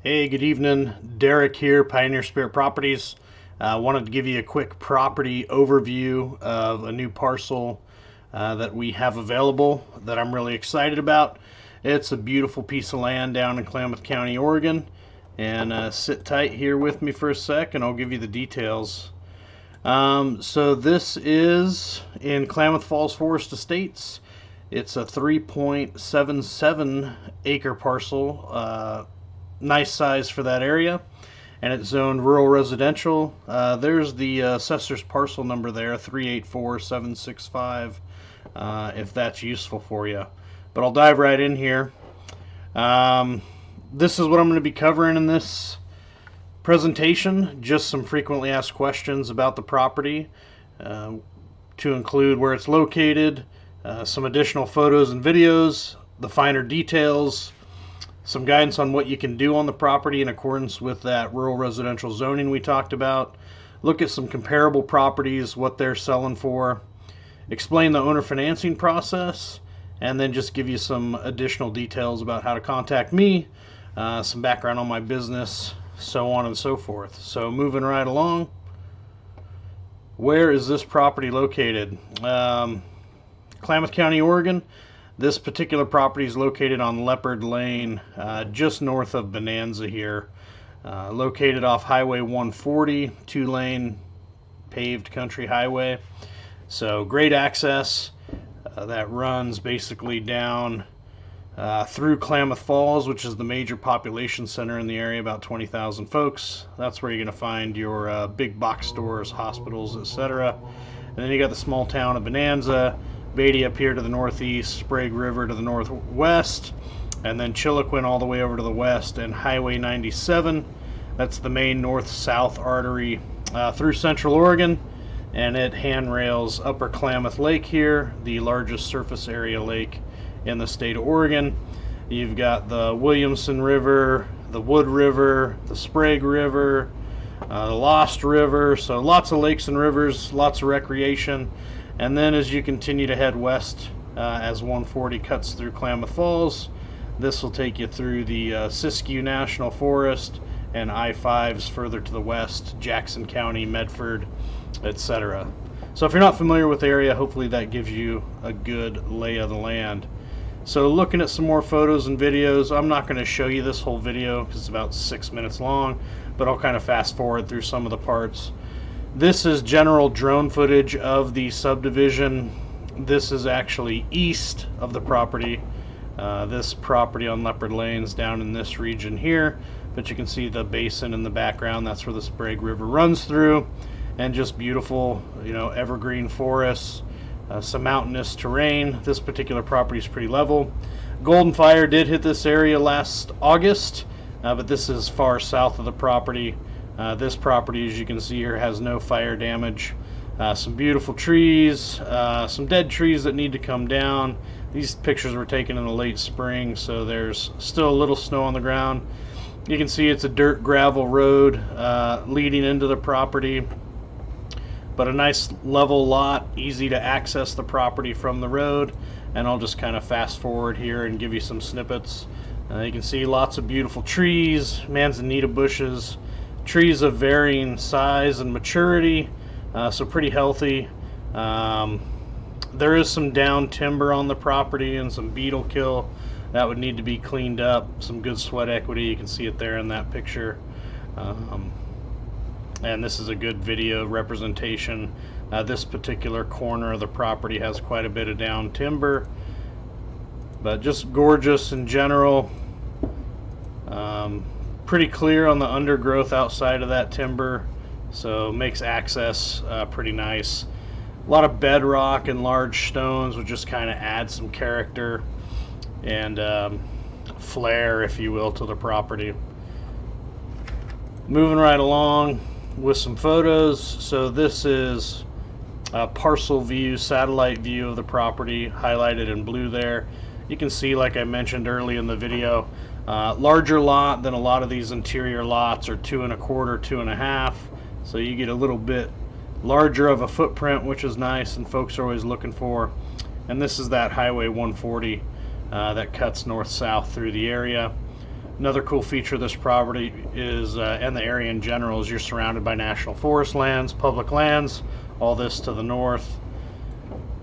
Hey, good evening. Derek here, Pioneer Spirit Properties. Wanted to give you a quick property overview of a new parcel that we have available that I'm really excited about. It's a beautiful piece of land down in Klamath County, Oregon. And sit tight here with me for a sec and I'll give you the details. So this is in Klamath Falls Forest Estates. It's a 3.77 acre parcel. Nice size for that area, and it's zoned rural residential. There's the assessor's parcel number there, 384765, if that's useful for you. But I'll dive right in here. This is what I'm going to be covering in this presentation, just some frequently asked questions about the property, to include where it's located, some additional photos and videos, the finer details, some guidance on what you can do on the property in accordance with that rural residential zoning we talked about. Look at some comparable properties, what they're selling for. Explain the owner financing process, and then just give you some additional details about how to contact me, some background on my business, so on and so forth. So moving right along, where is this property located? Klamath County, Oregon. This particular property is located on Leopard Lane, just north of Bonanza here. Located off Highway 140, two-lane paved country highway. So great access that runs basically down through Klamath Falls, which is the major population center in the area, about 20,000 folks. That's where you're going to find your big box stores, hospitals, etc. And then you got the small town of Bonanza, Beatty up here to the northeast, Sprague River to the northwest, and then Chiloquin all the way over to the west, and Highway 97. That's the main north-south artery through Central Oregon, and it handrails Upper Klamath Lake here, the largest surface area lake in the state of Oregon. You've got the Williamson River, the Wood River, the Sprague River, the Lost River, so lots of lakes and rivers, lots of recreation. And then as you continue to head west, as 140 cuts through Klamath Falls, this will take you through the Siskiyou National Forest and I-5s further to the west, Jackson County, Medford, etc. So if you're not familiar with the area, hopefully that gives you a good lay of the land. So looking at some more photos and videos, I'm not going to show you this whole video because it's about 6 minutes long, but I'll kind of fast forward through some of the parts. This is general drone footage of the subdivision. This is actually east of the property. This property on Leopard Lane's down in this region here, but you can see the basin in the background. That's where the Sprague River runs through, and just beautiful, evergreen forests, some mountainous terrain. This particular property is pretty level. Golden Fire did hit this area last August, but this is far south of the property. This property, as you can see here, has no fire damage. Some beautiful trees, some dead trees that need to come down. These pictures were taken in the late spring, so there's still a little snow on the ground. You can see it's a dirt gravel road leading into the property, but a nice level lot, easy to access the property from the road. And I'll just kind of fast forward here and give you some snippets. You can see lots of beautiful trees, manzanita bushes, trees of varying size and maturity, so pretty healthy. There is some down timber on the property and some beetle kill that would need to be cleaned up. Some good sweat equity, you can see it there in that picture. And this is a good video representation. This particular corner of the property has quite a bit of down timber, but just gorgeous in general. Pretty clear on the undergrowth outside of that timber, so makes access pretty nice. A lot of bedrock and large stones would just kind of add some character and flair, if you will, to the property. Moving right along with some photos. So this is a parcel view, satellite view of the property, highlighted in blue there. You can see, like I mentioned early in the video, larger lot than a lot of these interior lots are 2 1/4, 2 1/2. So you get a little bit larger of a footprint, which is nice and folks are always looking for. And this is that Highway 140 that cuts north-south through the area. Another cool feature of this property is, and the area in general, is you're surrounded by national forest lands, public lands, all this to the north,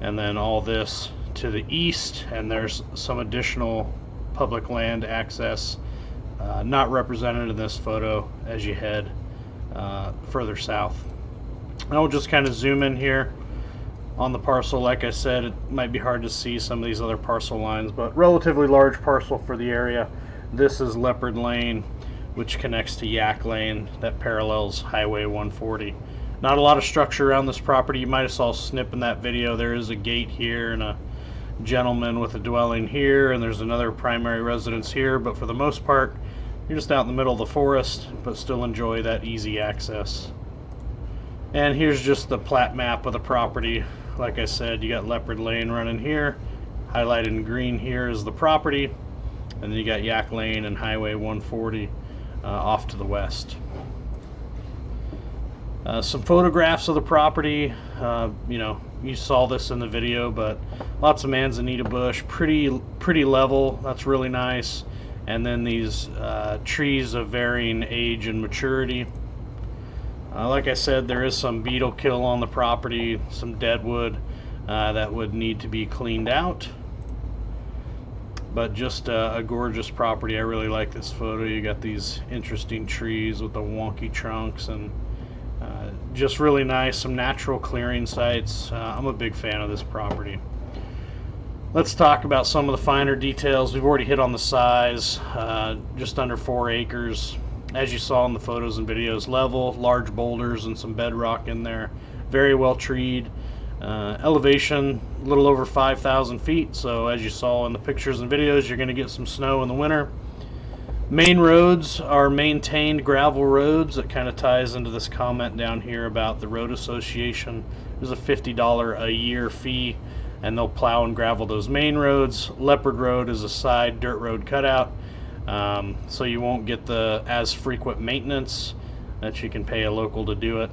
and then all this to the east, and there's some additional public land access not represented in this photo as you head further south. I'll just kind of zoom in here on the parcel. Like I said, it might be hard to see some of these other parcel lines, but relatively large parcel for the area. This is Leopard Lane, which connects to Yak Lane that parallels Highway 140. Not a lot of structure around this property. You might have saw a snip in that video. There is a gate here and a gentleman with a dwelling here, and there's another primary residence here, but for the most part you're just out in the middle of the forest, but still enjoy that easy access. And here's just the plat map of the property. Like I said, you got Leopard Lane running here, highlighted in green here is the property, and then you got Yak Lane and Highway 140 off to the west. Some photographs of the property. You know, you saw this in the video, but lots of manzanita bush, pretty level. That's really nice. And then these trees of varying age and maturity. Like I said, there is some beetle kill on the property, some deadwood that would need to be cleaned out. But just a gorgeous property. I really like this photo. You got these interesting trees with the wonky trunks, and just really nice. Some natural clearing sites. I'm a big fan of this property. Let's talk about some of the finer details. We've already hit on the size. Just under 4 acres. As you saw in the photos and videos, level, large boulders and some bedrock in there. Very well treed. Elevation a little over 5,000 feet, so as you saw in the pictures and videos, you're going to get some snow in the winter. Main roads are maintained gravel roads. That kind of ties into this comment down here about the road association. There's a $50 a year fee, and they'll plow and gravel those main roads. Leopard Road is a side dirt road cutout, so you won't get the as frequent maintenance that you can pay a local to do it.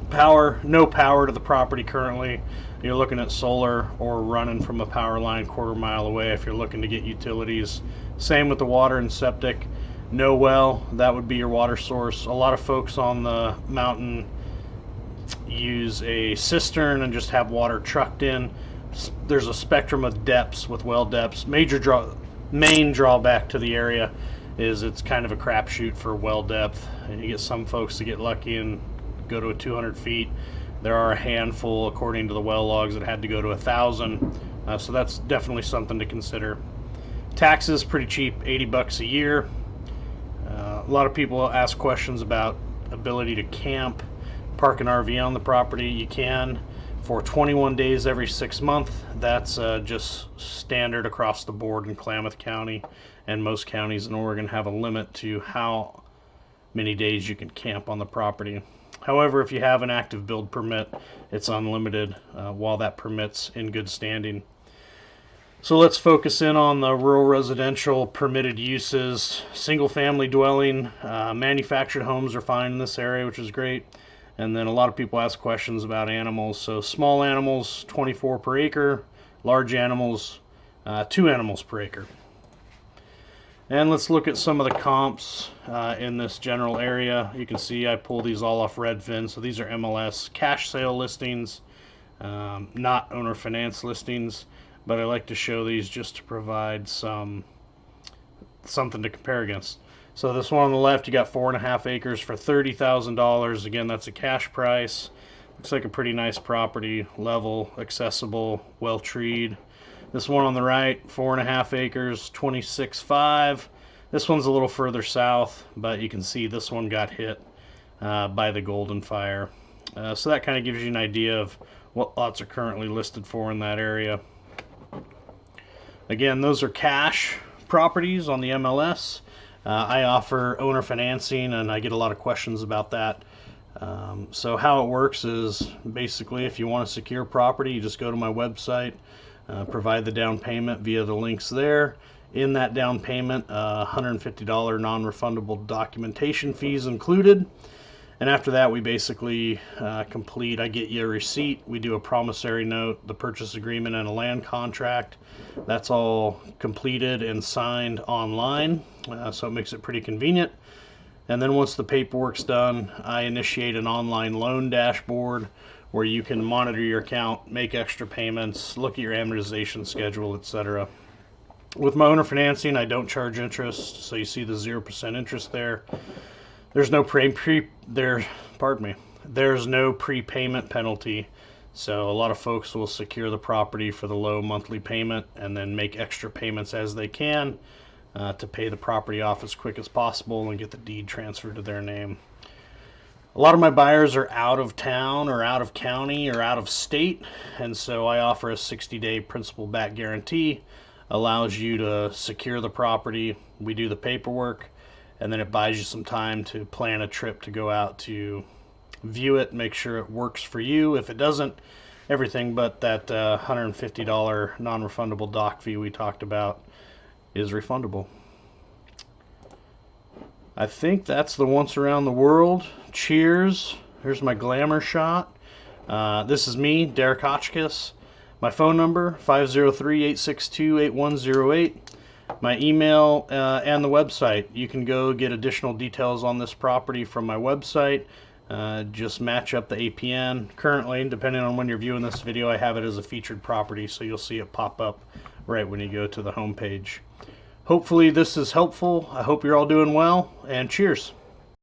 Power, no power to the property currently. You're looking at solar or running from a power line quarter mile away if you're looking to get utilities. Same with the water and septic. No well, that would be your water source. A lot of folks on the mountain use a cistern and just have water trucked in. There's a spectrum of depths with well depths. Main drawback to the area is it's kind of a crapshoot for well depth, and you get some folks that get lucky and go to 200 feet. There are a handful, according to the well logs, that had to go to 1,000. So that's definitely something to consider. Taxes pretty cheap, 80 bucks a year. A lot of people ask questions about ability to camp, park an RV on the property. You can for 21 days every 6 months. That's just standard across the board in Klamath County, and most counties in Oregon have a limit to how many days you can camp on the property. However, if you have an active build permit, it's unlimited while that permit's in good standing. So let's focus in on the rural residential permitted uses. Single family dwelling, manufactured homes are fine in this area, which is great. And then a lot of people ask questions about animals. So small animals, 24 per acre. Large animals, 2 animals per acre. And let's look at some of the comps in this general area. You can see I pull these all off Redfin. So these are MLS cash sale listings, not owner finance listings. But I like to show these just to provide something to compare against. So this one on the left, you got 4.5 acres for $30,000. Again, that's a cash price. Looks like a pretty nice property, level, accessible, well treed. This one on the right, 4.5 acres, 26.5. This one's a little further south, but you can see this one got hit by the Golden Fire. So that kind of gives you an idea of what lots are currently listed for in that area. Again, those are cash properties on the MLS. I offer owner financing, and I get a lot of questions about that. So how it works is basically if you want to secure property, you just go to my website, provide the down payment via the links there. In that down payment, $150 non-refundable documentation fees included. And after that, we basically complete. I get you a receipt. We do a promissory note, the purchase agreement, and a land contract. That's all completed and signed online, so it makes it pretty convenient. And then once the paperwork's done, I initiate an online loan dashboard where you can monitor your account, make extra payments, look at your amortization schedule, etc. With my owner financing, I don't charge interest, so you see the 0% interest there. There's no There's no prepayment penalty. So a lot of folks will secure the property for the low monthly payment and then make extra payments as they can to pay the property off as quick as possible and get the deed transferred to their name. A lot of my buyers are out of town or out of county or out of state, and so I offer a 60-day principal back guarantee. Allows you to secure the property. We do the paperwork, and then it buys you some time to plan a trip to go out to view it, make sure it works for you. If it doesn't, everything but that $150 non-refundable dock fee we talked about is refundable. I think that's the once around the world. Cheers. Here's my glamour shot. This is me, Derek Hotchkiss. My phone number, 503-862-8108. My email and the website. You can go get additional details on this property from my website. Just match up the APN. Currently, depending on when you're viewing this video, I have it as a featured property, so you'll see it pop up right when you go to the home page. Hopefully this is helpful. I hope you're all doing well, and cheers.